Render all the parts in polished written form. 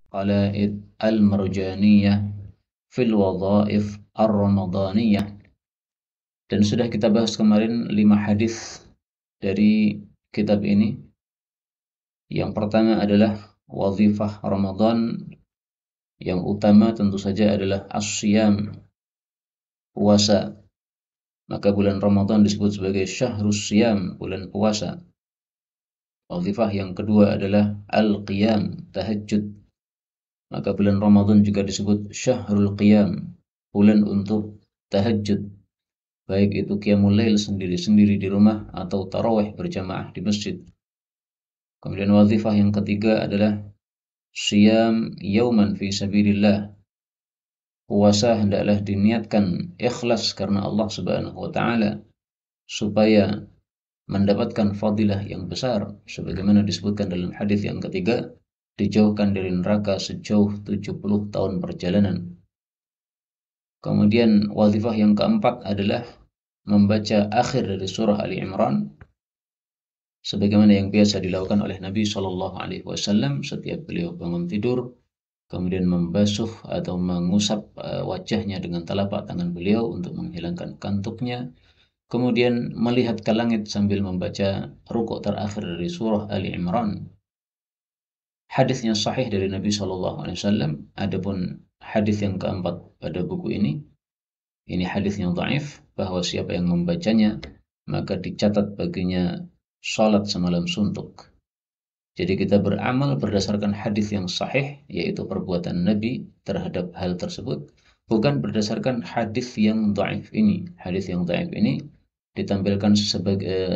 qala'id al-marjaniyah fil wadhaif ar-ramadaniyah. Dan sudah kita bahas kemarin 5 hadis dari kitab ini. Yang pertama adalah wazifah Ramadan, yang utama tentu saja adalah as-siyam, puasa. Maka bulan Ramadan disebut sebagai syahrus siyam, bulan puasa. Wazifah yang kedua adalah al-qiyam, tahajud. Maka bulan Ramadan juga disebut syahrul qiyam, bulan untuk tahajud. Baik itu qiyamul lail sendiri-sendiri di rumah atau tarawih berjamaah di masjid. Kemudian wazifah yang ketiga adalah siyam yauman fi sabilillah. Puasa hendaklah diniatkan ikhlas karena Allah Subhanahu wa taala supaya mendapatkan fadilah yang besar sebagaimana disebutkan dalam hadis yang ketiga, dijauhkan dari neraka sejauh 70 tahun perjalanan. Kemudian wazifah yang keempat adalah membaca akhir dari surah Ali Imran sebagaimana yang biasa dilakukan oleh Nabi Shallallahu alaihi wasallam setiap beliau bangun tidur, kemudian membasuh atau mengusap wajahnya dengan telapak tangan beliau untuk menghilangkan kantuknya, kemudian melihat ke langit sambil membaca rukuk terakhir dari surah Ali Imran. Hadisnya sahih dari Nabi Shallallahu alaihi wasallam. Adapun hadis yang keempat pada buku ini hadis yang dhaif, bahwa siapa yang membacanya maka dicatat baginya salat semalam suntuk. Jadi kita beramal berdasarkan hadis yang sahih, yaitu perbuatan Nabi terhadap hal tersebut, bukan berdasarkan hadis yang dhaif ini. Hadis yang dhaif ini ditampilkan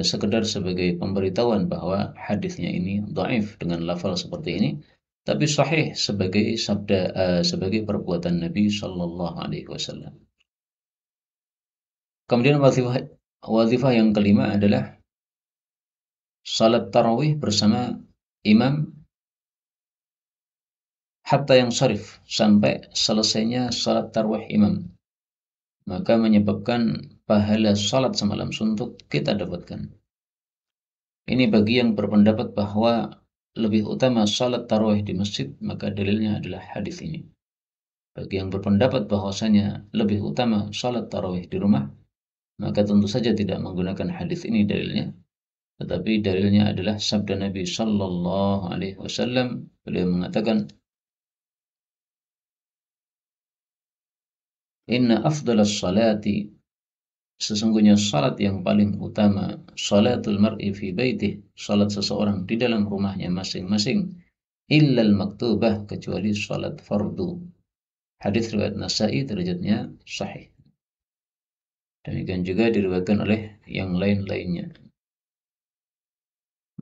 sekedar sebagai pemberitahuan bahwa hadisnya ini dhaif dengan lafal seperti ini, tapi sahih sebagai sebagai perbuatan Nabi Shallallahu alaihi wasallam. Kemudian wazifah yang kelima adalah salat tarawih bersama imam hatta yang syarif, sampai selesainya salat tarawih imam. Maka menyebabkan pahala salat semalam suntuk kita dapatkan. Ini bagi yang berpendapat bahwa lebih utama salat tarawih di masjid, maka dalilnya adalah hadis ini. Bagi yang berpendapat bahwasanya lebih utama salat tarawih di rumah, maka tentu saja tidak menggunakan hadis ini dalilnya, tetapi dalilnya adalah sabda Nabi Shallallahu alaihi wasallam. Beliau mengatakan, "Inna afdalas salati", sesungguhnya salat yang paling utama, salatul mar'i fi baitih, salat seseorang di dalam rumahnya masing-masing, illal maktubah, kecuali salat fardu. Hadis riwayat Nasa'i, derajatnya sahih. Demikian juga diriwayatkan oleh yang lain-lainnya.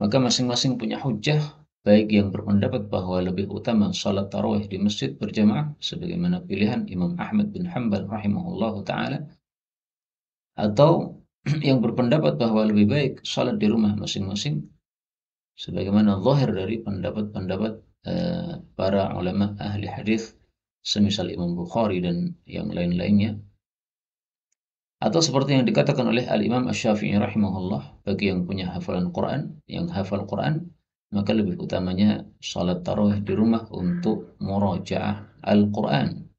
Maka masing-masing punya hujjah, baik yang berpendapat bahwa lebih utama salat tarawih di masjid berjamaah sebagaimana pilihan Imam Ahmad bin Hanbal rahimahullahu taala, atau yang berpendapat bahwa lebih baik salat di rumah masing-masing sebagaimana zahir dari pendapat-pendapat para ulama ahli hadis semisal Imam Bukhari dan yang lain-lainnya. Atau seperti yang dikatakan oleh Al-Imam Asy-Syafi'i rahimahullah, bagi yang punya hafalan Quran, yang hafal Quran, maka lebih utamanya salat tarawih di rumah untuk murajaah Al-Quran.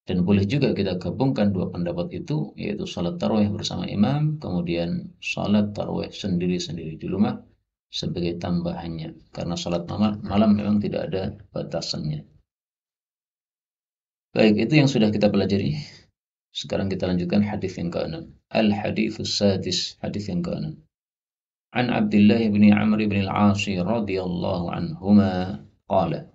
Dan boleh juga kita gabungkan dua pendapat itu, yaitu salat tarawih bersama imam, kemudian salat tarawih sendiri-sendiri di rumah sebagai tambahannya. Karena salat malam memang tidak ada batasannya. Baik, itu yang sudah kita pelajari. Sekarang kita lanjutkan hadis yang ke-6. Al-haditsus sadis, hadis yang ke-6. An Abdullah bin Amr bin al-As radhiyallahu anhuma qala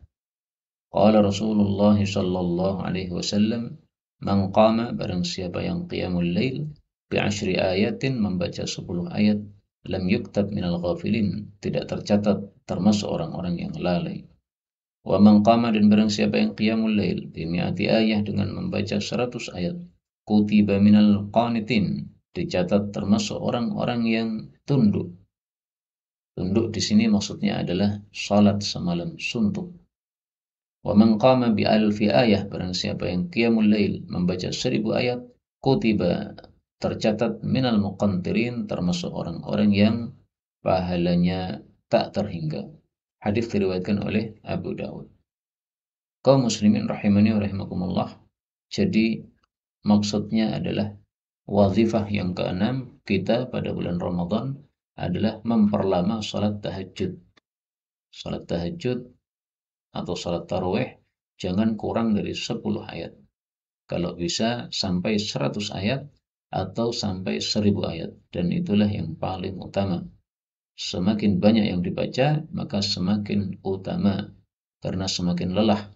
qala Rasulullah sallallahu alaihi wasallam, man qama, barang siapa yang qiyamul lail, bi 10 ayatin, membaca 10 ayat, lam yuktab minal ghafilin, tidak tercatat termasuk orang-orang yang lalai. Wa man qama, dan barang siapa yang qiyamul lail bi mi'ati ayah, dengan membaca 100 ayat, kutiba minal qanitin, dicatat termasuk orang-orang yang tunduk. Tunduk di sini maksudnya adalah salat semalam suntuk. Wa man qama bi alfi ayah, barang siapa yang qiyamul lail membaca 1000 ayat, kutiba, tercatat minal muqantirin, termasuk orang-orang yang pahalanya tak terhingga. Hadis diriwayatkan oleh Abu Dawud. Kaum muslimin rahimani wa rahimakumullah. Jadi maksudnya adalah wazifah yang keenam kita pada bulan Ramadan adalah memperlama salat tahajud. Salat tahajud atau salat tarawih jangan kurang dari 10 ayat. Kalau bisa sampai 100 ayat atau sampai 1000 ayat. Dan itulah yang paling utama. Semakin banyak yang dibaca, maka semakin utama. Karena semakin lelah.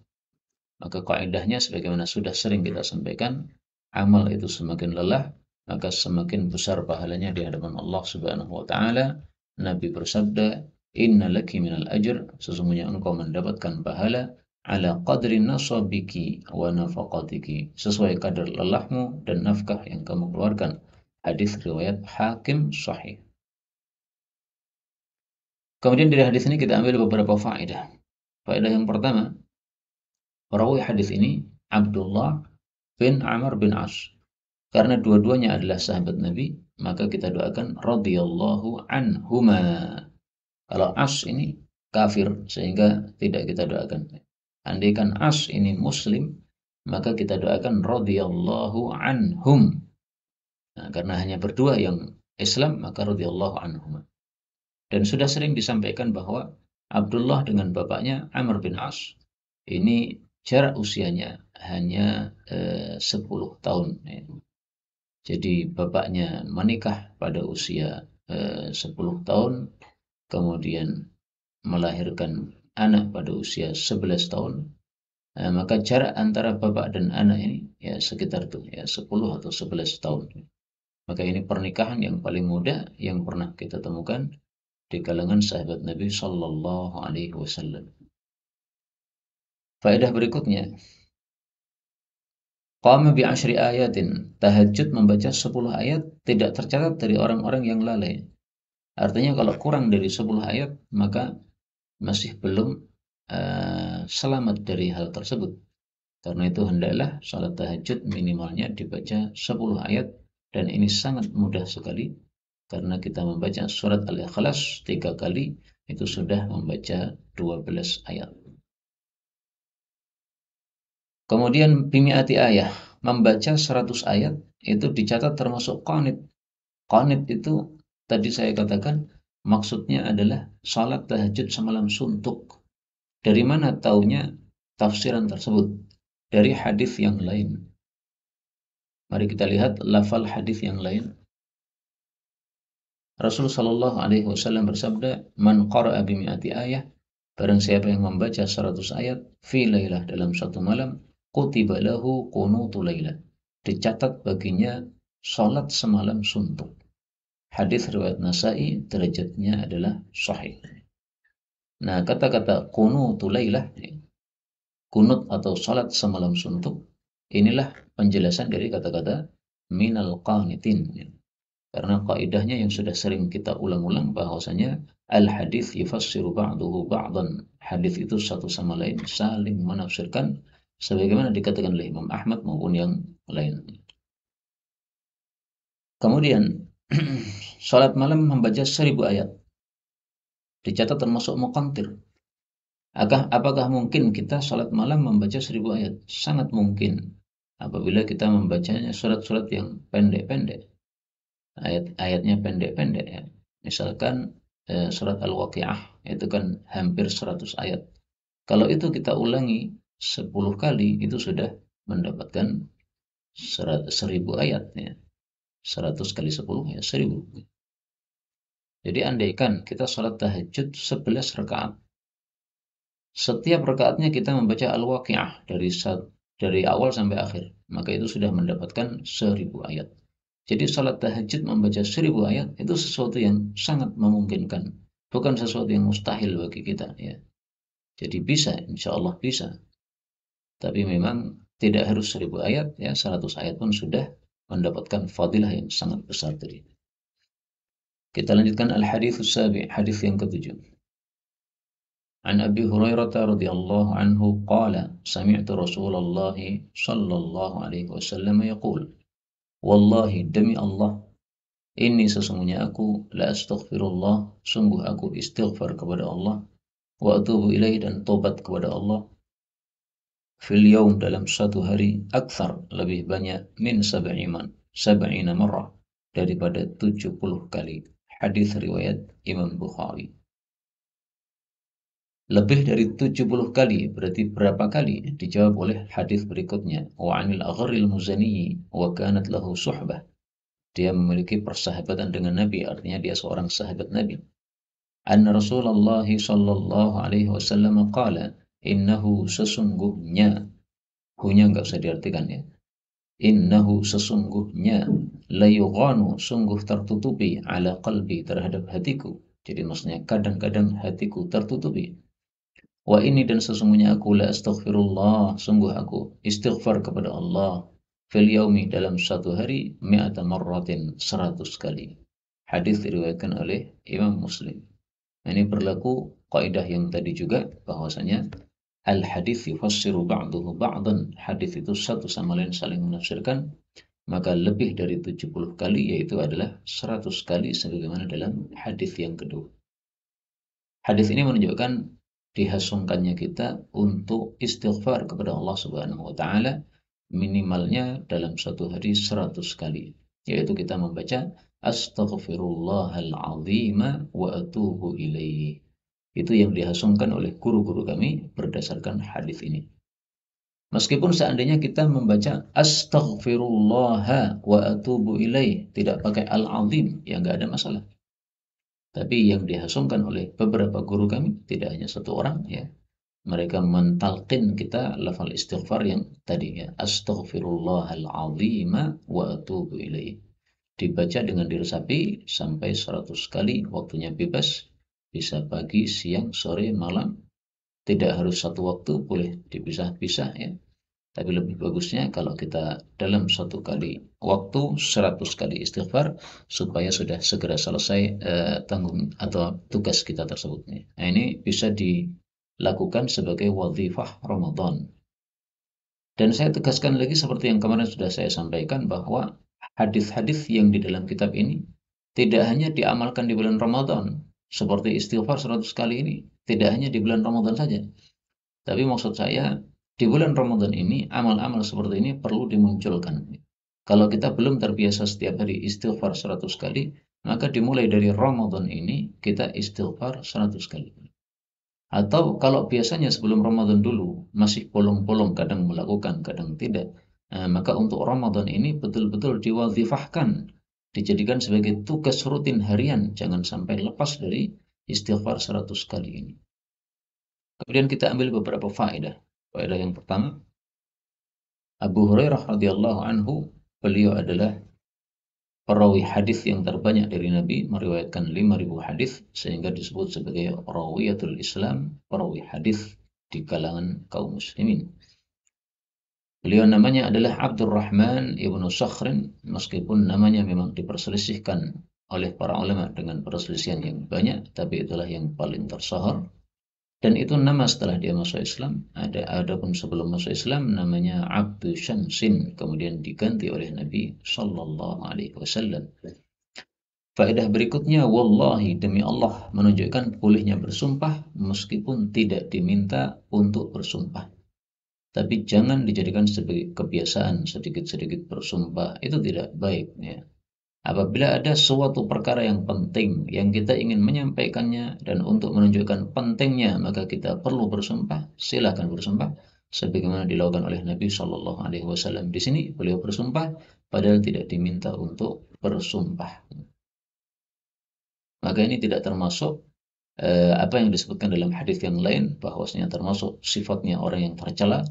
Maka kaidahnya sebagaimana sudah sering kita sampaikan, amal itu semakin lelah, maka semakin besar pahalanya di hadapan Allah Subhanahu wa taala. Nabi bersabda, "Inna laki minal ajr", sesungguhnya engkau mendapatkan pahala ala qadri nasabiki wa nafaqatiki, sesuai kadar lelahmu dan nafkah yang kamu keluarkan. Hadis riwayat Hakim sahih. Kemudian dari hadis ini kita ambil beberapa faedah. Faedah yang pertama, perawi hadis ini Abdullah bin Amr bin As. Karena dua-duanya adalah sahabat Nabi, maka kita doakan radhiyallahu anhuma. Kalau As ini kafir sehingga tidak kita doakan. Andaikan As ini muslim, maka kita doakan radhiyallahu anhum. Nah, karena hanya berdua yang Islam, maka radhiyallahu anhum. Dan sudah sering disampaikan bahwa Abdullah dengan bapaknya Amr bin As ini jarak usianya hanya 10 tahun. Jadi bapaknya menikah pada usia 10 tahun, kemudian melahirkan anak pada usia 11 tahun. Maka jarak antara bapak dan anak ini ya sekitar itu ya 10 atau 11 tahun. Maka ini pernikahan yang paling muda yang pernah kita temukan di kalangan sahabat Nabi Sallallahu Alaihi Wasallam. Faedah berikutnya, qama bi asyri ayatin, tahajud membaca 10 ayat tidak tercatat dari orang-orang yang lalai. Artinya kalau kurang dari 10 ayat maka masih belum selamat dari hal tersebut. Karena itu hendaklah salat tahajud minimalnya dibaca 10 ayat, dan ini sangat mudah sekali karena kita membaca surat Al-Ikhlas 3 kali itu sudah membaca 12 ayat. Kemudian bimi'ati ayah, membaca 100 ayat itu dicatat termasuk qanit. Qanit itu tadi saya katakan maksudnya adalah salat tahajud semalam suntuk. Dari mana taunya tafsiran tersebut? Dari hadis yang lain. Mari kita lihat lafal hadis yang lain. Rasulullah Shallallahu Alaihi Wasallam bersabda, "Man qara'a bimi'ati ayah, barang siapa yang membaca 100 ayat fi lailah dalam satu malam, kutiba lahu qunutu lailah, dicatat baginya salat semalam suntuk." Hadis riwayat Nasai, derajatnya adalah sahih. Nah, kata-kata qunutu lailah, kunut atau salat semalam suntuk, inilah penjelasan dari kata-kata minal qanitin. Karena kaidahnya yang sudah sering kita ulang-ulang bahwasanya al-hadis yufassiru ba'duhu ba'dan. Hadis itu satu sama lain saling menafsirkan sebagaimana dikatakan oleh Imam Ahmad maupun yang lain. Kemudian salat malam membaca 1000 ayat dicatat termasuk muqantir. Apakah mungkin kita salat malam membaca 1000 ayat? Sangat mungkin apabila kita membacanya surat-surat yang pendek-pendek. Ayat-ayatnya pendek-pendek ya. Misalkan surat Al-Waqi'ah itu kan hampir 100 ayat. Kalau itu kita ulangi 10 kali itu sudah mendapatkan 1000 ayat ya. 100 kali 10 ya 1000. Jadi andaikan kita sholat tahajud 11 rakaat. Setiap rakaatnya kita membaca Al-Waqi'ah dari awal sampai akhir, maka itu sudah mendapatkan 1000 ayat. Jadi salat tahajud membaca 1000 ayat itu sesuatu yang sangat memungkinkan, bukan sesuatu yang mustahil bagi kita ya. Jadi bisa, insya Allah bisa. Tapi memang tidak harus 1000 ayat ya, 100 ayat pun sudah mendapatkan fadilah yang sangat besar tadi. Kita lanjutkan al-hadits sabi', hadis yang ketujuh. An Abi Hurairah radhiyallahu anhu qala sami'tu Rasulullah sallallahu alaihi wasallam yaqul, wallahi demi Allah, ini sesungguhnya aku la astaghfirullah, sungguh aku istighfar kepada Allah, wa atubu ilaih dan tobat kepada Allah, fil yaum dalam satu hari akthar lebih banyak min sab'ina marrah daripada 70 kali. Hadis riwayat Imam Bukhari. Lebih dari 70 kali berarti berapa kali? Dijawab oleh hadis berikutnya. Wa 'anil Agharril Muzani wa kanat lahu suhbah. Dia memiliki persahabatan dengan Nabi, artinya dia seorang sahabat Nabi. Anna Rasulullah sallallahu alaihi wasallam qala, innahu sesungguhnya, hunya enggak usah diartikan ya. Innahu sesungguhnya, layughanu sungguh tertutupi ala qalbi terhadap hatiku. Jadi maksudnya kadang-kadang hatiku tertutupi. Wa ini dan sesungguhnya aku la astaghfirullah, sungguh aku istighfar kepada Allah fil yaumi dalam satu hari mi'ata marratin 100 kali. Hadis diriwayatkan oleh Imam Muslim. Ini berlaku kaidah yang tadi juga bahwasanya al hadis yufassiru ba'duhu ba'dan. Hadis itu satu sama lain saling menafsirkan, maka lebih dari 70 kali yaitu adalah 100 kali sebagaimana dalam hadis yang kedua. Hadis ini menunjukkan dihasungkannya kita untuk istighfar kepada Allah Subhanahu wa taala minimalnya dalam satu hari 100 kali, yaitu kita membaca astaghfirullahal azim wa atubu ilaih. Itu yang dihasungkan oleh guru-guru kami berdasarkan hadis ini. Meskipun seandainya kita membaca astaghfirullah wa atubu ilaih tidak pakai al-azim, ya enggak ada masalah. Tapi yang dihasungkan oleh beberapa guru kami, tidak hanya satu orang ya, mereka mentalqin kita lafal istighfar yang tadi ya, astaghfirullahal azim wa atubu ilaih. Dibaca dengan diresapi sampai 100 kali, waktunya bebas, bisa pagi, siang, sore, malam. Tidak harus satu waktu, boleh dipisah-pisah ya. Tapi lebih bagusnya kalau kita dalam satu kali waktu 100 kali istighfar supaya sudah segera selesai tanggung atau tugas kita tersebut. Nah, ini bisa dilakukan sebagai wadhifah Ramadan. Dan saya tegaskan lagi seperti yang kemarin sudah saya sampaikan bahwa hadis-hadis yang di dalam kitab ini tidak hanya diamalkan di bulan Ramadan seperti istighfar 100 kali ini, tidak hanya di bulan Ramadan saja. Tapi maksud saya di bulan Ramadan ini amal-amal seperti ini perlu dimunculkan. Kalau kita belum terbiasa setiap hari istighfar 100 kali, maka dimulai dari Ramadan ini kita istighfar 100 kali. Atau kalau biasanya sebelum Ramadan dulu masih bolong-bolong, kadang melakukan, kadang tidak, maka untuk Ramadan ini betul-betul diwazifahkan, dijadikan sebagai tugas rutin harian, jangan sampai lepas dari istighfar 100 kali ini. Kemudian kita ambil beberapa faedah. Faedah yang pertama, Abu Hurairah radhiyallahu anhu, beliau adalah perawi hadis yang terbanyak dari Nabi, meriwayatkan 5.000 hadis sehingga disebut sebagai rawiyatul Islam, perawi hadis di kalangan kaum muslimin. Beliau namanya adalah Abdurrahman ibnu Sakhrin, meskipun namanya memang diperselisihkan oleh para ulama dengan perselisihan yang banyak, tapi itulah yang paling tersohor. Dan itu nama setelah dia masuk Islam. Adapun sebelum masuk Islam namanya Abdu Syamsin, kemudian diganti oleh Nabi Sallallahu Alaihi Wasallam. Faedah berikutnya, wallahi demi Allah, menunjukkan bolehnya bersumpah meskipun tidak diminta untuk bersumpah. Tapi jangan dijadikan sebagai kebiasaan sedikit-sedikit bersumpah, itu tidak baik ya. Apabila ada suatu perkara yang penting yang kita ingin menyampaikannya dan untuk menunjukkan pentingnya maka kita perlu bersumpah, silakan bersumpah sebagaimana dilakukan oleh Nabi Shallallahu Alaihi Wasallam. Di sini beliau bersumpah padahal tidak diminta untuk bersumpah. Maka ini tidak termasuk apa yang disebutkan dalam hadis yang lain, bahwasanya termasuk sifatnya orang yang tercela.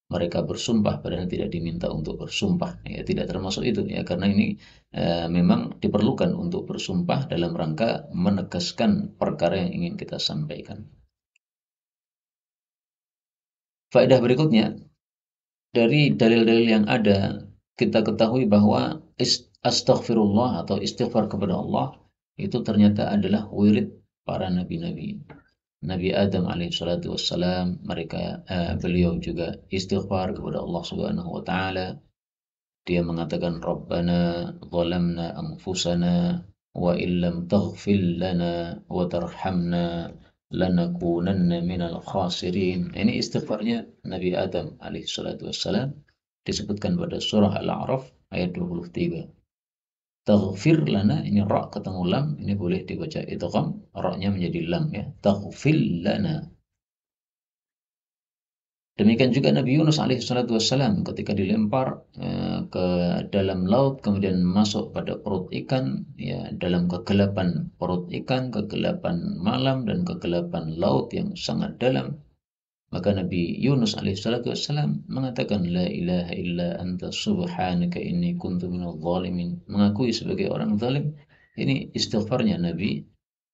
Mereka bersumpah padahal tidak diminta untuk bersumpah, ya tidak termasuk itu ya, karena ini memang diperlukan untuk bersumpah dalam rangka menegaskan perkara yang ingin kita sampaikan. Faedah berikutnya, dari dalil-dalil yang ada kita ketahui bahwa astaghfirullah atau istighfar kepada Allah itu ternyata adalah wirid para nabi-nabi. Nabi Adam alaihissalatu wassalam, beliau juga istighfar kepada Allah Subhanahu wa taala. Dia mengatakan Rabbana zalamna anfusana wa illam taghfir lana wa tarhamna lanakunanna minal khasirin. Ini istighfarnya Nabi Adam alaihi salatu wassalam, disebutkan pada surah Al-A'raf ayat 23. Taghfir lana, ini ra ketemu lam, ini boleh dibaca idgham, ra-nya menjadi lam ya. Taghfir lana. Demikian juga Nabi Yunus alaihissalatu wassalam ketika dilempar ke dalam laut, kemudian masuk pada perut ikan, ya, dalam kegelapan perut ikan, kegelapan malam dan kegelapan laut yang sangat dalam. Maka Nabi Yunus alaihissalatu wassalam mengatakan, La ilaha illa anta subhanaka inni kuntu minal zalimin. Mengakui sebagai orang zalim. Ini istighfarnya Nabi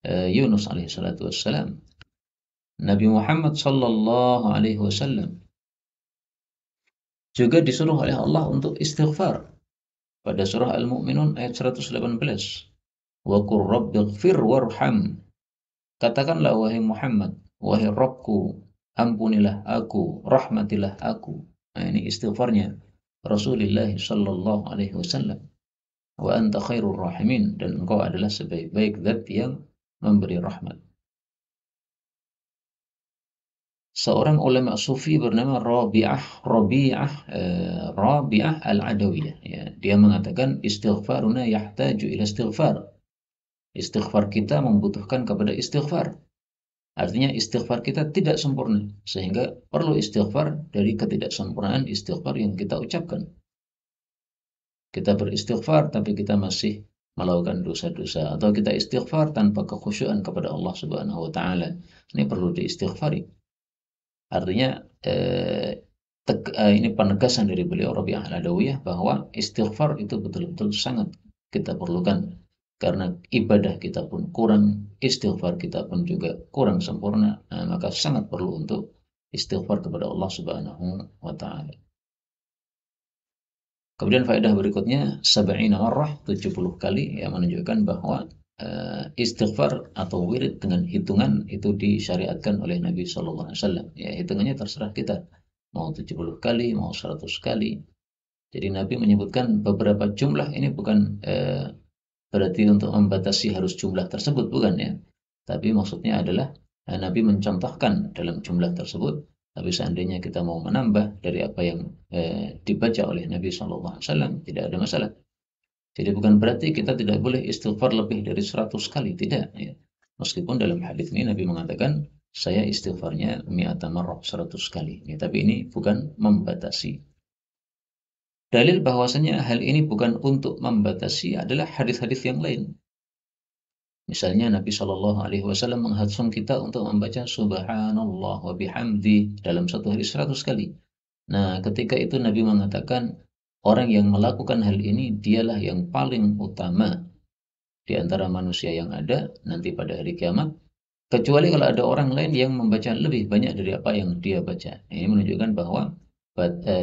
Yunus alaihissalatu wassalam. Nabi Muhammad sallallahu alaihi wasallam juga disuruh oleh Allah untuk istighfar pada surah Al-Mu'minun ayat 118. Wa qur rabbighfir warham. Katakanlah wahai Muhammad, wahai Rabbku, ampunilah aku, rahmatilah aku. Nah, ini istighfarnya Rasulullah sallallahu alaihi wasallam. Wa anta khairur rahimin, dan engkau adalah sebaik-baik zat yang memberi rahmat. Seorang ulama sufi bernama Rabi'ah Al-Adawiyah, ya. Dia mengatakan istighfaruna yahtaju ila istighfar. Istighfar kita membutuhkan kepada istighfar. Artinya istighfar kita tidak sempurna, sehingga perlu istighfar dari ketidaksempurnaan istighfar yang kita ucapkan. Kita beristighfar tapi kita masih melakukan dosa-dosa, atau kita istighfar tanpa kekhusyuan kepada Allah Subhanahu wa taala. Ini perlu diistighfari. Artinya ini penegasan dari beliau Rabi'ah Al-Adawiyah bahwa istighfar itu betul-betul sangat kita perlukan, karena ibadah kita pun kurang, istighfar kita pun juga kurang sempurna. Nah, maka sangat perlu untuk istighfar kepada Allah Subhanahu wa taala. Kemudian faedah berikutnya, sab'ina marrah, 70 kali, yang menunjukkan bahwa istighfar atau wirid dengan hitungan itu disyariatkan oleh Nabi Shallallahu Alaihi Wasallam. Ya, hitungannya terserah kita, mau 70 kali, mau 100 kali. Jadi Nabi menyebutkan beberapa jumlah, ini bukan berarti untuk membatasi harus jumlah tersebut, bukan ya. Tapi maksudnya adalah Nabi mencontohkan dalam jumlah tersebut. Tapi seandainya kita mau menambah dari apa yang dibaca oleh Nabi Shallallahu Alaihi Wasallam, tidak ada masalah. Jadi bukan berarti kita tidak boleh istighfar lebih dari 100 kali, tidak ya. Meskipun dalam hadis ini Nabi mengatakan saya istighfarnya mi'ata marrah, 100 kali. Ya, tapi ini bukan membatasi. Dalil bahwasanya hal ini bukan untuk membatasi adalah hadis-hadis yang lain. Misalnya Nabi Shallallahu Alaihi Wasallam menghadsung kita untuk membaca Subhanallah wa bihamdi dalam satu hari 100 kali. Nah, ketika itu Nabi mengatakan orang yang melakukan hal ini dialah yang paling utama di antara manusia yang ada nanti pada hari kiamat, kecuali kalau ada orang lain yang membaca lebih banyak dari apa yang dia baca. Ini menunjukkan bahwa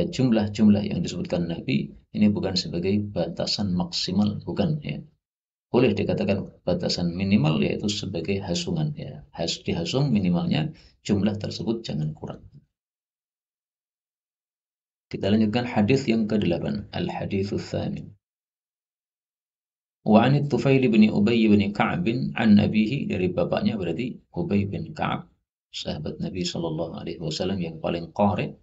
jumlah-jumlah yang disebutkan Nabi ini bukan sebagai batasan maksimal, bukan ya. Boleh dikatakan batasan minimal, yaitu sebagai hasungan ya. Dihasung minimalnya jumlah tersebut jangan kurang. Kita lanjutkan hadis yang ke-8, al-haditsus tsamin. Wa 'an Tufail bin Ubay bin Ka'ab an abihi, dari bapaknya berarti Ubay bin Ka'ab, sahabat Nabi sallallahu alaihi wasallam yang paling qari.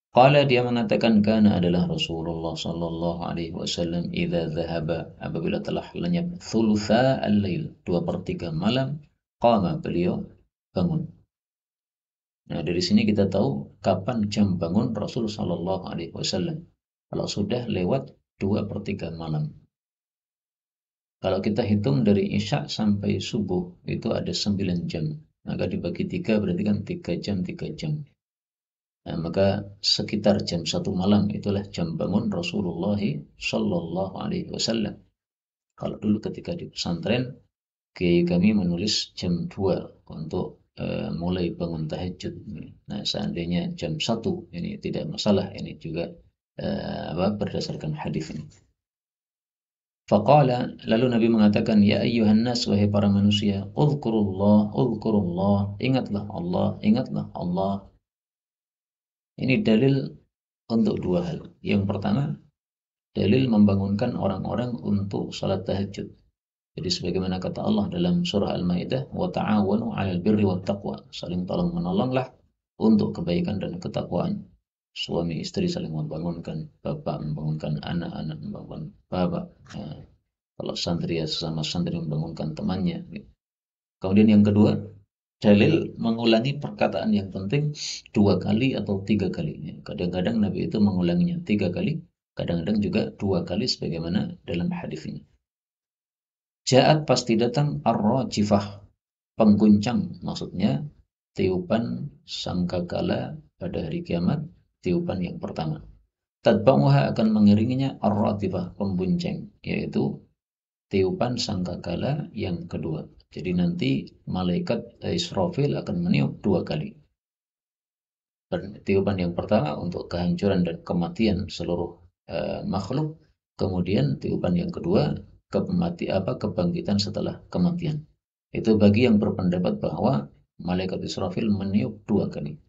Qala, dia mengatakan, kana adalah Rasulullah sallallahu alaihi wasallam idza dhahaba, apabila telah lenyap thulutsa al-lail, 2/3 malam, qama, beliau bangun. Nah, dari sini kita tahu kapan jam bangun Rasul sallallahu alaihi wasallam. Kalau sudah lewat 2/3 malam. Kalau kita hitung dari Isya sampai subuh itu ada 9 jam. Maka dibagi 3 berarti kan 3 jam, 3 jam. Nah, maka sekitar jam 1 malam itulah jam bangun Rasulullah sallallahu alaihi wasallam. Kalau dulu ketika di pesantren, kiai kami menulis jam 2 untuk mulai bangun tahajud. Nah, seandainya jam 1 ini tidak masalah, ini juga berdasarkan hadis ini. Faqala, lalu Nabi mengatakan, ya ayyuhan nas, wahai para manusia, uzkurullah, ingatlah Allah, ingatlah Allah. Ini dalil untuk dua hal. Yang pertama, dalil membangunkan orang-orang untuk salat tahajud. Jadi sebagaimana kata Allah dalam surah Al-Maidah, wa ta'awanu 'alal birri wat taqwa, saling tolong menolonglah untuk kebaikan dan ketakwaan. Suami istri saling membangunkan, bapak membangunkan anak, anak membangunkan bapak. Nah, kalau santri ya sesama santri membangunkan temannya. Kemudian yang kedua, dalil mengulangi perkataan yang penting 2 kali atau 3 kali. Kadang-kadang Nabi itu mengulanginya 3 kali, kadang-kadang juga 2 kali sebagaimana dalam hadis ini. Ja'at pasti datang ar-rajifah, pengguncang, maksudnya tiupan sangkakala pada hari kiamat, tiupan yang pertama. Tatba'uha akan mengiringinya ar-ratifah, pembunceng, yaitu tiupan sangkakala yang kedua. Jadi nanti malaikat Israfil akan meniup 2 kali. Tiupan yang pertama untuk kehancuran dan kematian seluruh makhluk, kemudian tiupan yang kedua kebangkitan setelah kematian. Itu bagi yang berpendapat bahwa malaikat Israfil meniup 2 kali.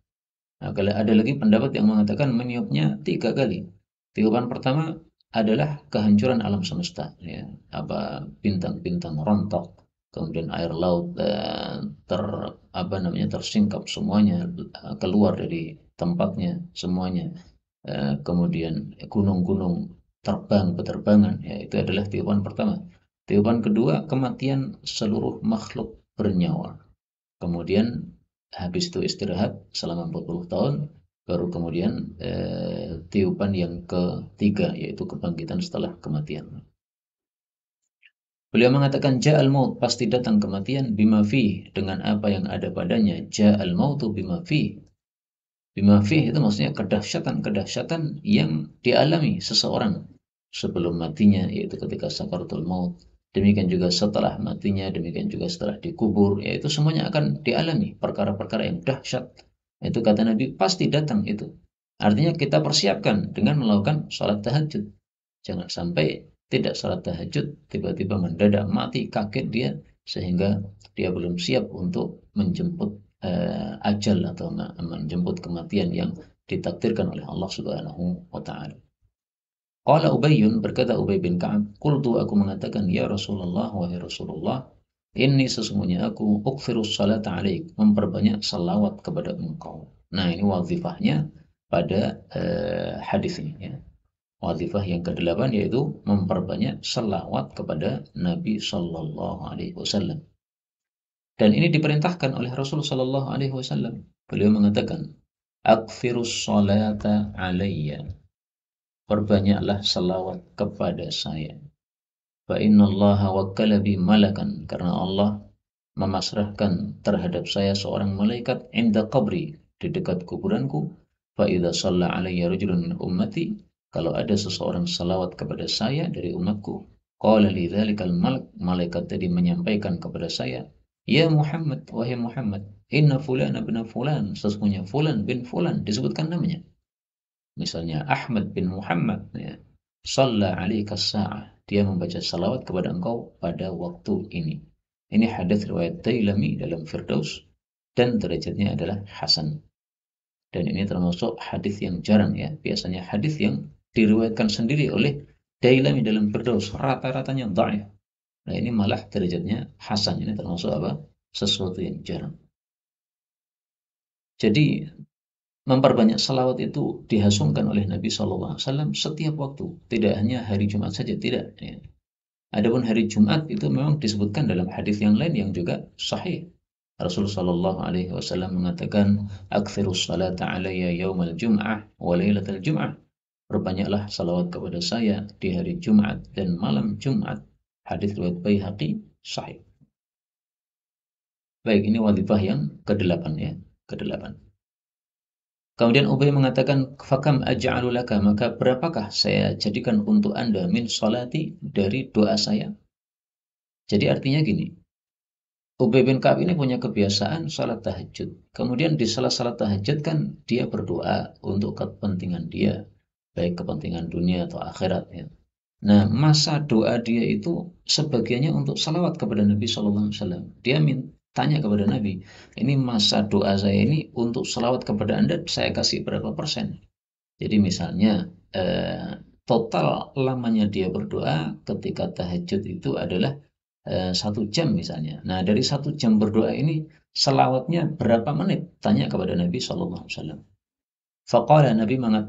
Nah, kalau ada lagi pendapat yang mengatakan meniupnya 3 kali. Tiupan pertama adalah kehancuran alam semesta, ya, bintang-bintang rontok, kemudian air laut tersingkap semuanya, keluar dari tempatnya semuanya, kemudian gunung-gunung terbang peterbangan, ya, itu adalah tiupan pertama. Tiupan kedua, kematian seluruh makhluk bernyawa. Kemudian habis itu istirahat selama 40 tahun, baru kemudian tiupan yang ketiga, yaitu kebangkitan setelah kematian. Beliau mengatakan ja'al maut, pasti datang kematian, bima fi, dengan apa yang ada padanya. Ja'al mautu bima fi. Bima fi itu maksudnya kedahsyatan yang dialami seseorang sebelum matinya, yaitu ketika sakaratul maut. Demikian juga setelah matinya, demikian juga setelah dikubur, yaitu semuanya akan dialami perkara-perkara yang dahsyat. Itu kata Nabi, pasti datang itu. Artinya kita persiapkan dengan melakukan sholat tahajud. Jangan sampai tidak sholat tahajud, tiba-tiba mendadak mati, kaget dia, sehingga dia belum siap untuk menjemput ajal atau menjemput kematian yang ditakdirkan oleh Allah Subhanahu wa Ta'ala. Qala Ubayyun, berkata Ubay bin Ka'ab, qultu, aku mengatakan, ya Rasulullah, wahai Rasulullah, ini sesungguhnya aku ukthiru salata alaik, memperbanyak salawat kepada engkau. Nah, ini wazifahnya pada hadis ini, ya. Wazifah yang ke-8 yaitu memperbanyak salawat kepada Nabi Sallallahu Alaihi Wasallam. Dan ini diperintahkan oleh Rasul Sallallahu Alaihi Wasallam. Beliau mengatakan, akfirus salata alayya, perbanyaklah salawat kepada saya. Fa innallaha wakkala bi malakan, karena Allah memasrahkan terhadap saya seorang malaikat inda qabri, di dekat kuburanku. Fa idza shalla alayya rajulun min ummati, kalau ada seseorang salawat kepada saya dari umatku, qala li dzalikal malaikat tadi menyampaikan kepada saya, ya Muhammad, wahai Muhammad, inna fulan bin fulan, sesungguhnya fulan bin fulan, disebutkan namanya. Misalnya Ahmad bin Muhammad, ya. Shalla alaika sa'ah, dia membaca salawat kepada engkau pada waktu ini. Ini hadis riwayat Dailami dalam Firdaus dan derajatnya adalah hasan. Dan ini termasuk hadis yang jarang, ya. Biasanya hadis yang diriwayatkan sendiri oleh Dailami dalam Firdaus rata-ratanya dhaif. Nah, ini malah derajatnya hasan. Ini termasuk apa? Sesuatu yang jarang. Jadi memperbanyak salawat itu dihasungkan oleh Nabi SAW setiap waktu, tidak hanya hari Jumat saja, tidak, ya. Adapun hari Jumat itu memang disebutkan dalam hadis yang lain yang juga sahih. Rasulullah Shallallahu Alaihi Wasallam mengatakan, "Aktsirus salata alayya yaumal jum'ah wa lailatal jum'ah." Perbanyaklah salawat kepada saya di hari Jumat dan malam Jumat. Hadis riwayat Baihaqi sahih. Baik, ini wazifah yang ke-8, ya, ke-8. Kemudian Ubay mengatakan, fakam aj'alu laka, maka berapakah saya jadikan untuk Anda min salati, dari doa saya. Jadi artinya gini, Ubay bin Ka'ab ini punya kebiasaan salat tahajud. Kemudian di salat tahajud kan dia berdoa untuk kepentingan dia, baik kepentingan dunia atau akhirat, ya. Nah, masa doa dia itu sebagiannya untuk salawat kepada Nabi Sallallahu Alaihi Wasallam. Dia tanya kepada Nabi, ini masa doa saya ini untuk salawat kepada Anda, saya kasih berapa persen? Jadi misalnya total lamanya dia berdoa ketika tahajud itu adalah 1 jam misalnya. Nah, dari 1 jam berdoa ini selawatnya berapa menit? Tanya kepada Nabi sallallahu alaihi wasallam. Faqala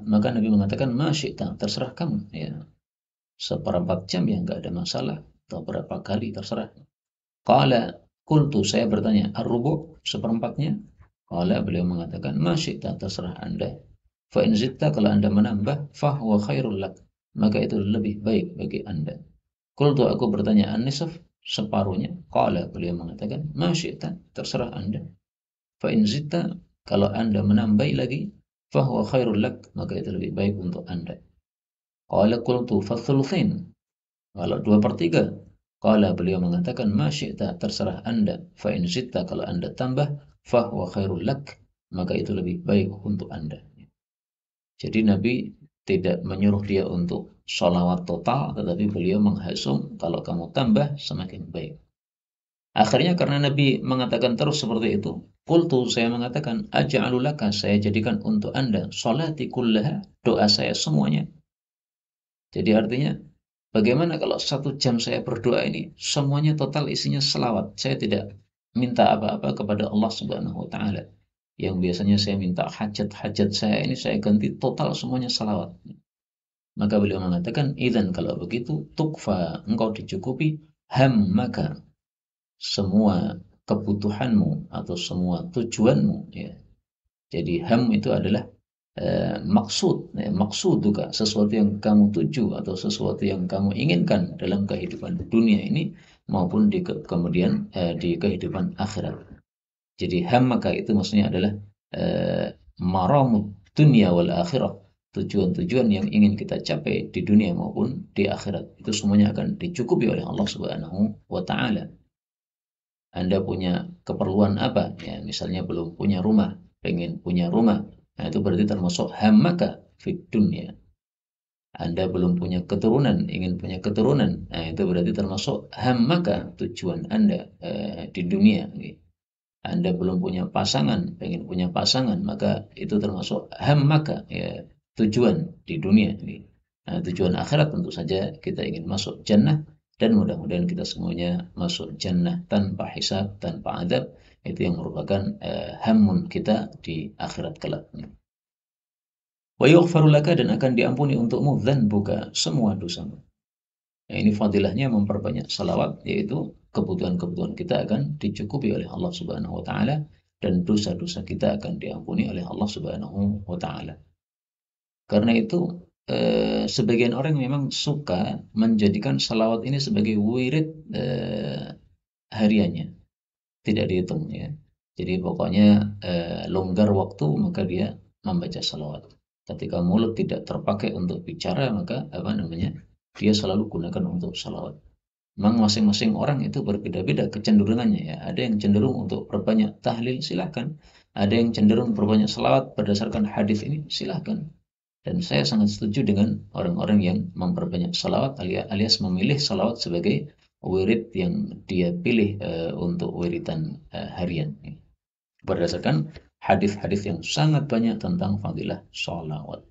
maka Nabi mengatakan, "Ma syi'ta, terserah kamu." Ya, seperempat jam ya enggak ada masalah, atau berapa kali terserah. Qala qultu, saya bertanya, "Ar-rubu', seperempatnya?" Qala, beliau mengatakan, "Ma syi'ta, terserah Anda. Fa in zitta, kalau Anda menambah, fa huwa khairul lak, maka itu lebih baik bagi Anda." Qultu, aku bertanya, "An-nisf, separuhnya?" Qala, beliau mengatakan, "Ma syi'ta, terserah Anda. Fa in zitta, kalau Anda menambah lagi, fa huwa khairul lak, maka itu lebih baik untuk Anda." Qala qultu fa thulutsain, kalau 2/3. Qala, beliau mengatakan, "Ma syi'ta, terserah Anda. Fa in zitta, kalau Anda tambah, fa huwa khairul lak, maka itu lebih baik untuk Anda." Jadi Nabi tidak menyuruh dia untuk sholawat total, tetapi beliau menghasung kalau kamu tambah semakin baik. Akhirnya karena Nabi mengatakan terus seperti itu, qultu, saya mengatakan, aj'alu laka, saya jadikan untuk Anda sholati kullaha, doa saya semuanya. Jadi artinya, bagaimana kalau 1 jam saya berdoa ini semuanya total isinya selawat. Saya tidak minta apa-apa kepada Allah Subhanahu wa taala. Yang biasanya saya minta hajat-hajat saya ini saya ganti total semuanya selawat. Maka beliau mengatakan, "Idzan, kalau begitu, tukfa, engkau dicukupi hammaka, semua kebutuhanmu atau semua tujuanmu." Ya. Jadi ham itu adalah maksud, ya, maksud juga sesuatu yang kamu tuju atau sesuatu yang kamu inginkan dalam kehidupan dunia ini maupun kemudian di kehidupan akhirat. Jadi maka itu maksudnya adalah maramud dunia wal akhirah, tujuan-tujuan yang ingin kita capai di dunia maupun di akhirat, itu semuanya akan dicukupi oleh Allah Subhanahu wa taala. Anda punya keperluan apa? Ya, misalnya belum punya rumah, pengen punya rumah. Nah, itu berarti termasuk hammaka fid dunya. Anda belum punya keturunan, ingin punya keturunan. Nah, itu berarti termasuk hammaka, tujuan Anda di dunia. Anda belum punya pasangan, pengen punya pasangan, maka itu termasuk hammaka, ya, tujuan di dunia. Nah, tujuan akhirat tentu saja kita ingin masuk jannah, dan mudah-mudahan kita semuanya masuk jannah tanpa hisab, tanpa adab. Itu yang merupakan hammun kita di akhirat kelak. Wa yughfaru laka, dan akan diampuni untukmu dzanbuka, semua dosamu. Nah, ini fadilahnya memperbanyak salawat, yaitu kebutuhan-kebutuhan kita akan dicukupi oleh Allah Subhanahu wa taala, dan dosa-dosa kita akan diampuni oleh Allah Subhanahu wa taala. Karena itu sebagian orang memang suka menjadikan salawat ini sebagai wirid hariannya, tidak dihitung ya. Jadi pokoknya longgar waktu maka dia membaca salawat. Ketika mulut tidak terpakai untuk bicara, maka dia selalu gunakan untuk salawat. Memang masing-masing orang itu berbeda-beda kecenderungannya ya. Ada yang cenderung untuk berbanyak tahlil, silahkan. Ada yang cenderung berbanyak salawat berdasarkan hadis ini, silahkan. Dan saya sangat setuju dengan orang-orang yang memperbanyak salawat alias memilih salawat sebagai wirid yang dia pilih untuk wiridan harian. Berdasarkan hadis-hadis yang sangat banyak tentang fadilah salawat.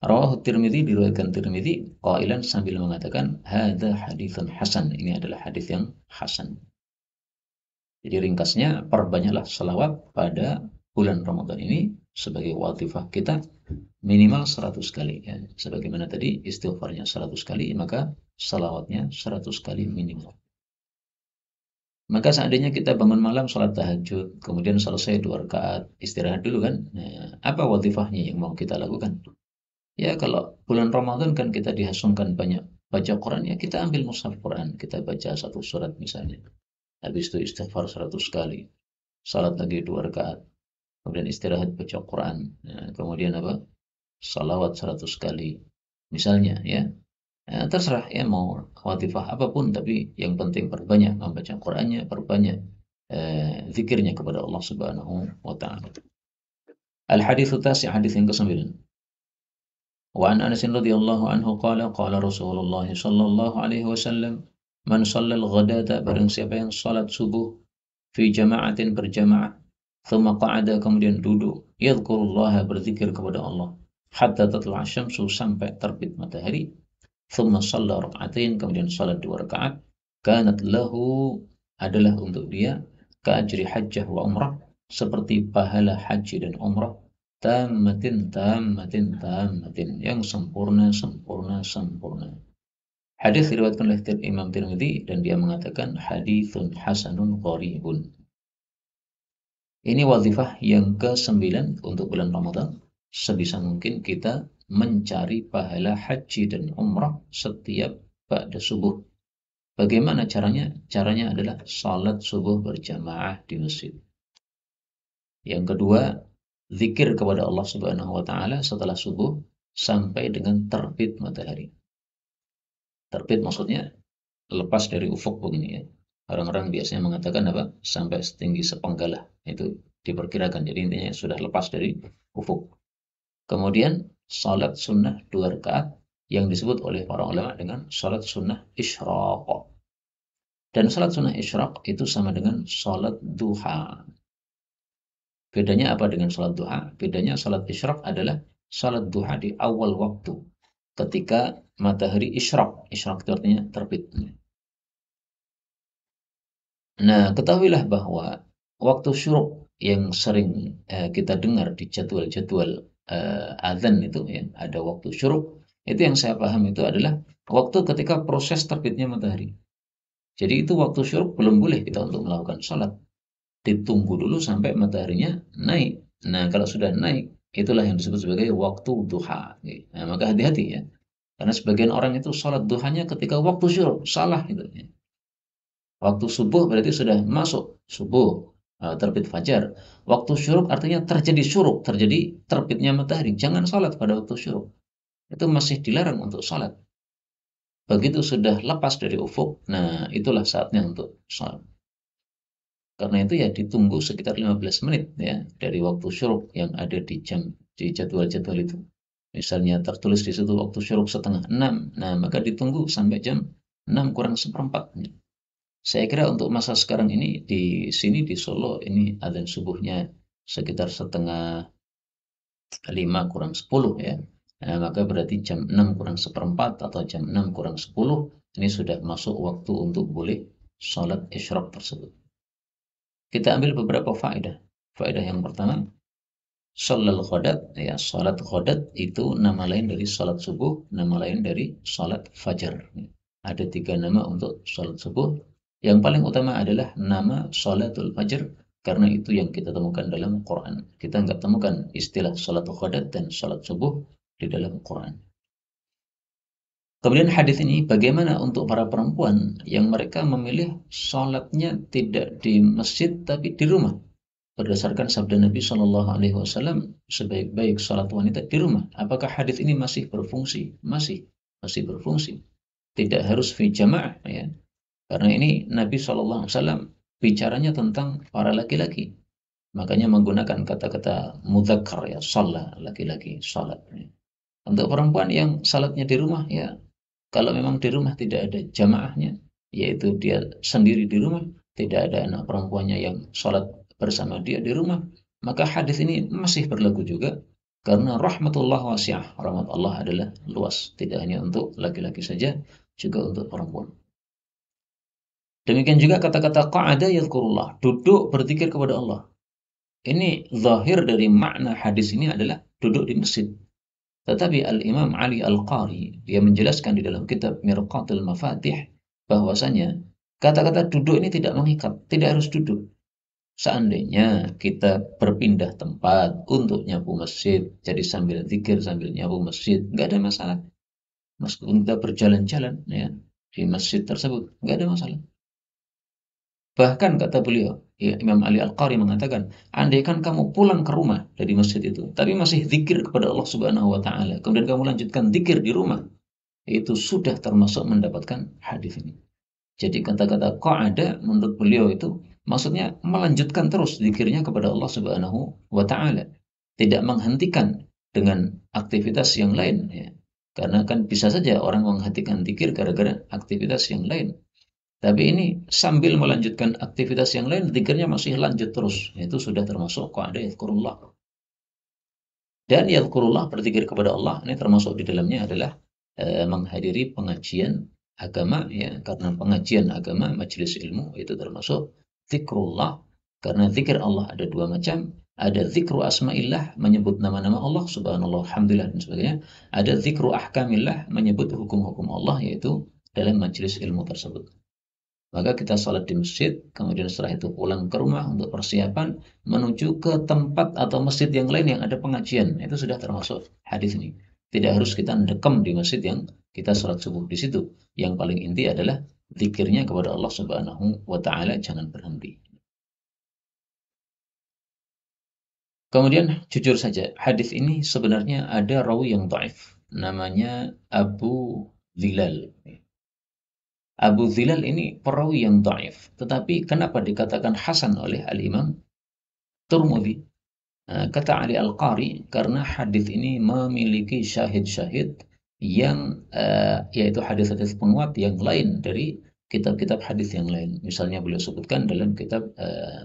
Rawahu Tirmidzi, diriwayatkan Tirmidzi qailan, sambil mengatakan hadza haditsun hasan, ini adalah hadis yang hasan. Jadi ringkasnya, perbanyaklah salawat pada bulan Ramadan ini sebagai watifah kita minimal 100 kali ya. Sebagaimana tadi istighfarnya 100 kali, maka salawatnya 100 kali minimal. Maka seandainya kita bangun malam salat tahajud, kemudian selesai 2 rakaat, istirahat dulu kan. Nah, apa watifahnya yang mau kita lakukan? Ya, kalau bulan Ramadan kan kita dihasungkan banyak baca Quran, ya kita ambil mushaf Quran, kita baca 1 surat misalnya. Habis itu istighfar 100 kali. Salat lagi 2 rakaat. Kemudian istirahat baca Quran. Nah, kemudian apa? Salawat 100 kali. Misalnya ya. Terserah ya mau watifah apapun, tapi yang penting perbanyak membaca Qurannya, perbanyak zikirnya kepada Allah Subhanahu wa taala. Al-hadits tasi', hadis yang ke-9. Wa an Anas radhiyallahu anhu qala qala Rasulullah sallallahu alaihi wasallam, man shallal ghadata, barang siapa yang salat subuh fi jama'atin, berjamaah, thumma qa'ada, kemudian duduk, yadhkurullaha, berzikir kepada Allah, hatta tatlu'a syamsu, sampai terbit matahari, thumma shalla rak'atain, kemudian salat 2 rakaat, kanat lahu, adalah untuk dia, ka'ajri hajjah wa umrah, seperti pahala haji dan umrah, tammatin tammatin tammatin, yang sempurna sempurna sempurna. Hadis diriwayatkan oleh Imam Tirmidzi dan dia mengatakan haditsun hasanun gharibun. Ini wazifah yang ke-9 untuk bulan Ramadan. Sebisa mungkin kita mencari pahala haji dan umrah setiap ba'da subuh. Bagaimana caranya? Caranya adalah salat subuh berjamaah di masjid. Yang kedua, zikir kepada Allah Subhanahu wa taala setelah subuh sampai dengan terbit matahari. Terbit maksudnya lepas dari ufuk begini ya. Orang-orang biasanya mengatakan apa? Sampai setinggi sepenggalah. Itu diperkirakan. Jadi intinya sudah lepas dari ufuk. Kemudian salat sunnah 2 rakaat yang disebut oleh para ulama dengan salat sunnah isyraq. Dan salat sunnah isyraq itu sama dengan salat duha. Bedanya apa dengan salat duha? Bedanya salat isyraq adalah salat duha di awal waktu. Ketika matahari isyraq. Isyraq itu artinya terbit. Nah, ketahuilah bahwa waktu syuruk yang sering kita dengar di jadwal-jadwal azan itu ya, ada waktu syuruk. Itu yang saya paham itu adalah waktu ketika proses terbitnya matahari. Jadi itu waktu syuruk belum boleh kita untuk melakukan sholat. Ditunggu dulu sampai mataharinya naik. Nah, kalau sudah naik, itulah yang disebut sebagai waktu duha. Nah, maka hati-hati ya. Karena sebagian orang itu sholat duhanya ketika waktu syuruk. Salah itu ya. Waktu subuh berarti sudah masuk subuh, terbit fajar. Waktu syuruk artinya terjadi syuruk, terjadi terbitnya matahari. Jangan salat pada waktu syuruk. Itu masih dilarang untuk salat. Begitu sudah lepas dari ufuk, nah itulah saatnya untuk salat. Karena itu ya ditunggu sekitar 15 menit ya dari waktu syuruk yang ada di jadwal-jadwal itu. Misalnya tertulis di situ waktu syuruk 5:30. Nah, maka ditunggu sampai jam 6 kurang seperempat. Saya kira untuk masa sekarang ini di sini di Solo ini adzan subuhnya sekitar 4:30 kurang 10 ya. Nah, maka berarti jam 6 kurang seperempat atau jam 6 kurang 10 ini sudah masuk waktu untuk boleh sholat isyraq tersebut. Kita ambil beberapa faedah. Faedah yang pertama, sholal ghadat ya, sholat ghadat itu nama lain dari sholat subuh, nama lain dari sholat fajar. Ada 3 nama untuk sholat subuh. Yang paling utama adalah nama sholatul fajr karena itu yang kita temukan dalam Quran. Kita nggak temukan istilah sholat ghadat dan sholat subuh di dalam Quran. Kemudian hadis ini bagaimana untuk para perempuan yang mereka memilih sholatnya tidak di masjid tapi di rumah. Berdasarkan sabda Nabi Shallallahu Alaihi Wasallam, sebaik-baik sholat wanita di rumah. Apakah hadis ini masih berfungsi? Masih berfungsi. Tidak harus fi jamaah ya. Karena ini Nabi SAW bicaranya tentang para laki-laki. Makanya menggunakan kata-kata mudzakkar ya, shalah, laki-laki, salat. Untuk perempuan yang salatnya di rumah ya, kalau memang di rumah tidak ada jamaahnya, yaitu dia sendiri di rumah, tidak ada anak perempuannya yang salat bersama dia di rumah, maka hadis ini masih berlaku juga. Karena rahmatullah wasi'ah, rahmat Allah adalah luas, tidak hanya untuk laki-laki saja, juga untuk perempuan. Demikian juga kata-kata qa'ada yadhkurullah, duduk berzikir kepada Allah. Ini zahir dari makna hadis ini adalah duduk di masjid. Tetapi Al-Imam Ali Al-Qari, dia menjelaskan di dalam kitab Mirqatul Mafatih, bahwasanya kata-kata duduk ini tidak mengikat, tidak harus duduk. Seandainya kita berpindah tempat untuk nyapu masjid, jadi sambil zikir, sambil nyapu masjid, nggak ada masalah. Meskipun kita berjalan-jalan ya, di masjid tersebut, nggak ada masalah. Bahkan kata beliau, ya, Imam Ali Al-Qari mengatakan, andaikan kamu pulang ke rumah dari masjid itu, tapi masih zikir kepada Allah Subhanahu wa taala, kemudian kamu lanjutkan zikir di rumah, itu sudah termasuk mendapatkan hadis ini. Jadi kata-kata qa'ada menurut beliau itu maksudnya melanjutkan terus zikirnya kepada Allah Subhanahu wa taala, tidak menghentikan dengan aktivitas yang lain ya. Karena kan bisa saja orang menghentikan zikir gara-gara aktivitas yang lain. Tapi ini sambil melanjutkan aktivitas yang lain, zikirnya masih lanjut terus. Itu sudah termasuk qa'ada yadhkurullah. Dan yadhkurullah, berzikir kepada Allah, ini termasuk di dalamnya adalah menghadiri pengajian agama ya, karena pengajian agama, majelis ilmu itu termasuk zikrullah. Karena zikir Allah ada dua macam, ada zikru asma'illah menyebut nama-nama Allah, subhanallah, alhamdulillah dan sebagainya. Ada zikru ahkamillah menyebut hukum-hukum Allah, yaitu dalam majelis ilmu tersebut. Maka kita sholat di masjid, kemudian setelah itu pulang ke rumah untuk persiapan menuju ke tempat atau masjid yang lain yang ada pengajian. Itu sudah termasuk hadis ini. Tidak harus kita mendekam di masjid yang kita sholat subuh di situ. Yang paling inti adalah zikirnya kepada Allah Subhanahu wa taala, jangan berhenti. Kemudian jujur saja, hadis ini sebenarnya ada rawi yang dhaif, namanya Abu Dhilal. Abu Dhilal ini perawi yang dhaif, tetapi kenapa dikatakan hasan oleh Al-Imam Tirmidzi? Kata Ali Al-Qari, karena hadis ini memiliki syahid-syahid yang yaitu hadis-hadis penguat yang lain dari kitab-kitab hadis yang lain. Misalnya beliau sebutkan dalam kitab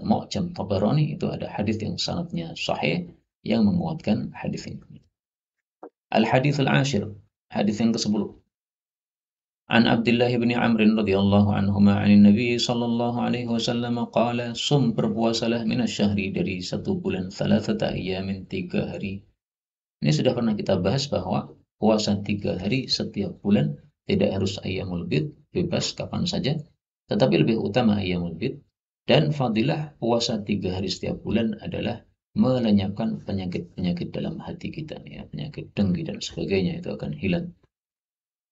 Mu'jam Tabarani, itu ada hadis yang sanadnya sahih yang menguatkan hadis ini. Al-Hadits Al-Ashir, hadis yang ke-10. An Abdullah bin Amr radhiyallahu anhuma 'anil Nabi sallallahu alaihi wasallam qala sum, berpuasalah minasyahri, dari satu bulan, thalathata ayyamin, 3 hari. Ini sudah pernah kita bahas bahwa puasa 3 hari setiap bulan tidak harus ayyamul bid, bebas kapan saja, tetapi lebih utama ayyamul bid. Dan fadilah puasa 3 hari setiap bulan adalah melenyapkan penyakit-penyakit dalam hati kita, ya, penyakit dengki dan sebagainya itu akan hilang.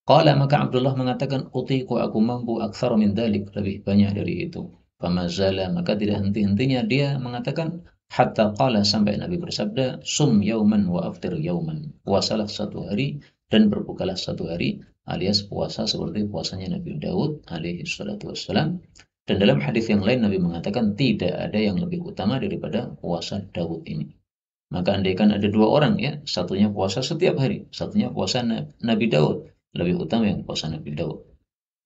Qala, maka Abdullah mengatakan, utiku, aku mampu, aktsara min dzalik, lebih banyak dari itu. Famazala, maka tidak henti-hentinya dia mengatakan, hatta qala, sampai Nabi bersabda, sum yauman wa aftir yauman, puasalah 1 hari dan berbukalah 1 hari, alias puasa seperti puasanya Nabi Daud alaihi salatu wassalam. Dan dalam hadis yang lain Nabi mengatakan tidak ada yang lebih utama daripada puasa Daud ini. Maka andaikan ada 2 orang, ya, satunya puasa setiap hari, satunya puasa Nabi Daud, lebih utama yang puasa Nabi Daud.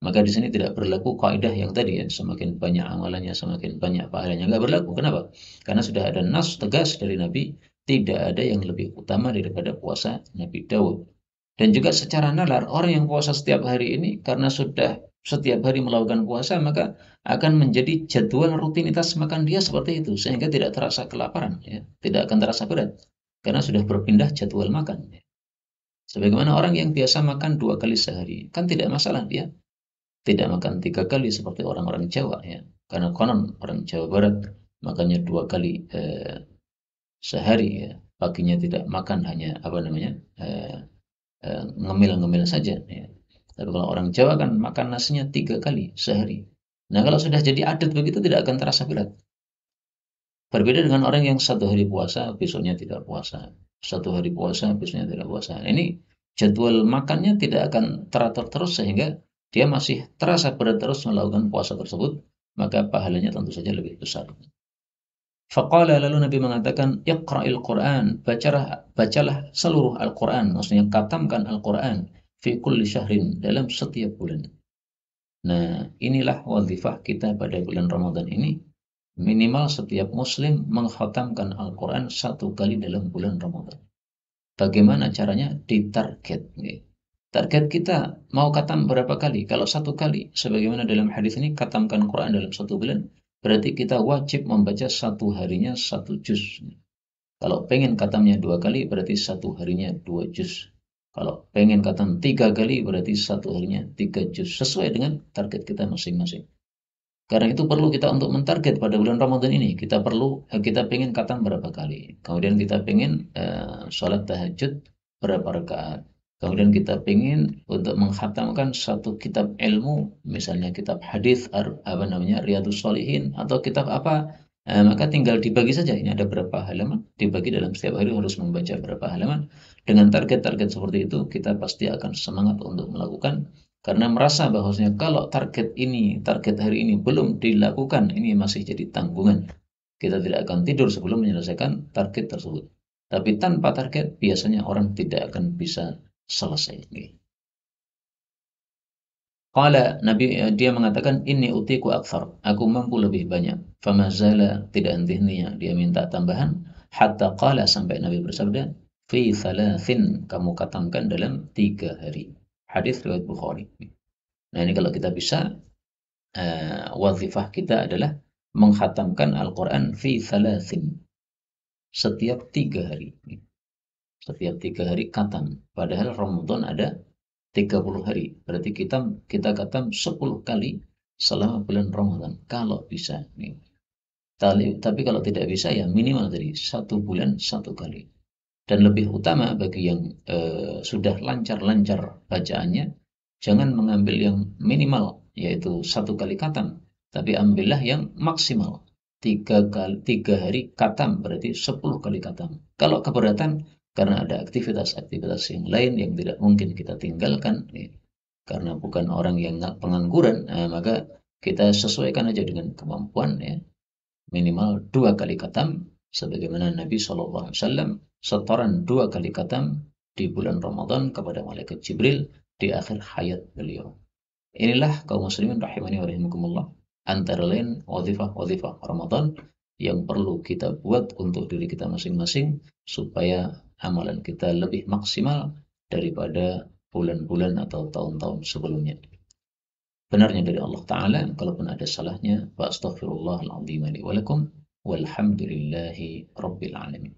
Maka di sini tidak berlaku kaidah yang tadi, ya, semakin banyak amalannya semakin banyak pahalanya. Enggak berlaku. Kenapa? Karena sudah ada nas tegas dari Nabi, tidak ada yang lebih utama daripada puasa Nabi Daud. Dan juga secara nalar, orang yang puasa setiap hari ini karena sudah setiap hari melakukan puasa, maka akan menjadi jadwal rutinitas makan dia seperti itu, sehingga tidak terasa kelaparan, ya, tidak akan terasa berat karena sudah berpindah jadwal makan, ya. Sebagaimana orang yang biasa makan 2 kali sehari, kan tidak masalah dia tidak makan 3 kali seperti orang-orang Jawa, ya. Karena konon orang Jawa Barat makannya 2 kali sehari, ya. Paginya tidak makan, hanya apa namanya ngemil-ngemil saja, ya. Tapi kalau orang Jawa kan makan nasinya 3 kali sehari. Nah, kalau sudah jadi adat begitu tidak akan terasa berat. Berbeda dengan orang yang 1 hari puasa, besoknya tidak puasa. 1 hari puasa, besoknya tidak puasa. Nah, ini jadwal makannya tidak akan teratur terus sehingga dia masih terasa berat terus melakukan puasa tersebut, maka pahalanya tentu saja lebih besar. Faqala, lalu Nabi mengatakan, Iqra'il Qur'an, bacalah seluruh Al-Qur'an, maksudnya katamkan Al-Qur'an, fi kulli syahrin, dalam setiap bulan. Nah, inilah wazifah kita pada bulan Ramadan ini. Minimal setiap muslim mengkhatamkan Al-Quran 1 kali dalam bulan Ramadan. Bagaimana caranya? Ditarget. Target kita mau khatam berapa kali? Kalau 1 kali, sebagaimana dalam hadis ini, khatamkan Quran dalam 1 bulan, berarti kita wajib membaca 1 harinya 1 juz. Kalau pengen khatamnya 2 kali, berarti 1 harinya 2 juz. Kalau pengen khatam 3 kali, berarti 1 harinya 3 juz. Sesuai dengan target kita masing-masing. Karena itu perlu kita untuk mentarget pada bulan Ramadan ini. Kita pengen khatam berapa kali. Kemudian kita pengen sholat tahajud berapa rakaat. Kemudian kita pengen untuk mengkhatamkan satu kitab ilmu, misalnya kitab hadis, apa namanya, Riyadhus Shalihin, atau kitab apa. Maka tinggal dibagi saja. Ini ada berapa halaman. Dibagi dalam setiap hari harus membaca berapa halaman. Dengan target-target seperti itu, kita pasti akan semangat untuk melakukan. Karena merasa bahwasanya kalau target hari ini belum dilakukan, ini masih jadi tanggungan. Kita tidak akan tidur sebelum menyelesaikan target tersebut. Tapi tanpa target, biasanya orang tidak akan bisa selesai. Qala, Nabi, dia mengatakan, inni utiku akthar, aku mampu lebih banyak. Famazala, tidak henti-hentinya dia minta tambahan, hatta qala, sampai Nabi bersabda, fi thalathin, kamu katamkan dalam 3 hari. Hadis riwayat Bukhari. Nah ini kalau kita bisa, wazifah kita adalah menghatamkan Al-Quran fi thalathin, setiap 3 hari. Setiap 3 hari khatam. Padahal Ramadan ada 30 hari. Berarti kita khatam 10 kali selama bulan Ramadan. Kalau bisa. Nih. Tapi kalau tidak bisa ya minimal tadi 1 bulan 1 kali. Dan lebih utama bagi yang sudah lancar-lancar bacaannya, jangan mengambil yang minimal, yaitu 1 kali khatam, tapi ambillah yang maksimal. 3 hari khatam, berarti 10 kali khatam. Kalau keberatan, karena ada aktivitas-aktivitas yang lain yang tidak mungkin kita tinggalkan, karena bukan orang yang pengangguran, maka kita sesuaikan aja dengan kemampuan, ya minimal 2 kali khatam, sebagaimana Nabi SAW setoran 2 kali khatam di bulan Ramadan kepada malaikat Jibril di akhir hayat beliau. Inilah kaum muslimin rahimani wa rahimakumullah, antara lain wazifah-wazifah Ramadan yang perlu kita buat untuk diri kita masing-masing supaya amalan kita lebih maksimal daripada bulan-bulan atau tahun-tahun sebelumnya. Benarnya dari Allah Ta'ala, kalaupun ada salahnya, fa astaghfirullahal azim li wa lakum, walhamdulillahi rabbil alamin.